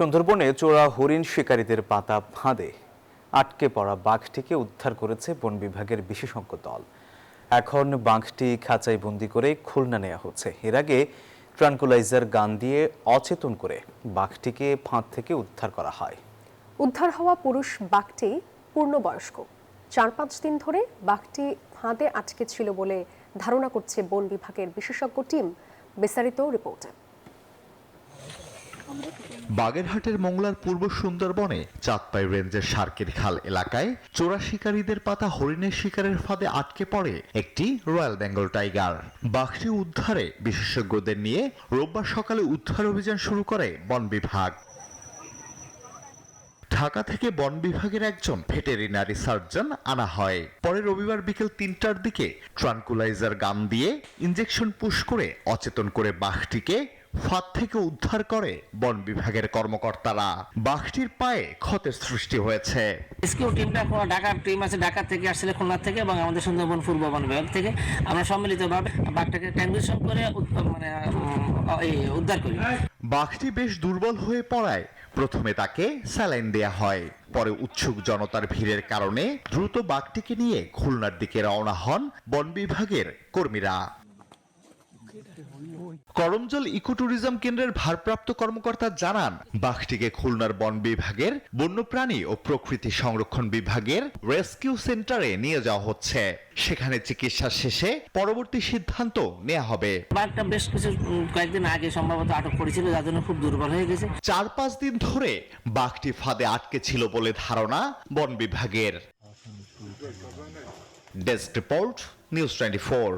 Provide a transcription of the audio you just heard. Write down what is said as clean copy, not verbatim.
সুন্দরবনে চোরা হরিণ শিকারীদের পাতা ফাঁদে আটকে পড়া বাঘটিকে উদ্ধার করেছে বন বিভাগের বিশেষজ্ঞ দল। এখন বাঘটি খাঁচায় বন্দি করে খুলনা নেওয়া হচ্ছে। এর আগে ট্রানকুলাইজার গান দিয়ে অচেতন করে বাঘটিকে ফাঁদ থেকে উদ্ধার করা হয়। উদ্ধার হওয়া পুরুষ বাঘটি পূর্ণবয়স্ক। 4-5 দিন ধরে বাঘটি ফাঁদে আটকে ছিল বলে ধারণা করছে বন বিভাগের বিশেষজ্ঞ টিম। বিস্তারিত রিপোর্টে। বাগেরহাটের মংলার পূর্ব সুন্দরবনে চাঁদপাই রেঞ্জের সার্কের খাল এলাকায় চোরা শিকারীদের পাতা হরিণের শিকারের ফাঁদে আটকে পড়ে একটি রয়্যাল বেঙ্গল টাইগার। বাঘটি উদ্ধারে বিশেষজ্ঞদের নিয়ে রোববার সকালে উদ্ধার অভিযান শুরু করে বন বিভাগ। ঢাকা থেকে বন বিভাগের একজন ভেটেরিনারি সার্জন আনা হয়। পরে রবিবার বিকেল 3টার দিকে ট্রানকুলাইজার গান দিয়ে ইনজেকশন পুশ করে অচেতন করে বাঘটিকে ফাঁদ থেকে উদ্ধার করে বন বিভাগের কর্মকর্তারা। বাঘটির পায়ে ক্ষতের সৃষ্টি হয়েছে। রেস্কিউ টিমটা ঢাকার টিম আছে, ঢাকা থেকে আসলে খুলনা থেকে এবং আমাদের সুন্দরবন পূর্ব বন বিভাগ থেকে আমরা সম্মিলিতভাবে বাঘটাকে ট্রানজিশন করে উদ্ধার করি। বাঘটি বেশ দুর্বল হয়ে পড়ায় প্রথমে তাকে স্যালাইন দেয়া হয়। পরে উৎসুক জনতার ভিড়ের কারণে দ্রুত বাঘটিকে নিয়ে খুলনার দিকে রওনা হন বন বিভাগের কর্মীরা। করমজল ইকো ট্যুরিজম কেন্দ্রের ভারপ্রাপ্ত কর্মকর্তা জানান, বাঘটিকে খুলনার বন বিভাগের বন্যপ্রাণী ও প্রকৃতি সংরক্ষণ বিভাগের রেস্কিউ সেন্টারে নিয়ে যাওয়া হচ্ছে। সেখানে চিকিৎসা শেষে পরবর্তী সিদ্ধান্ত নেওয়া হবে। বাঘটা বেশ কয়েকদিন আগে সম্ভবত আটক করেছিল, যার জন্য খুব দুর্বল হয়ে গেছে। 4-5 দিন ধরে বাঘটি ফাঁদে আটকে ছিল বলে ধারণা বন বিভাগের। Desk report, news 24।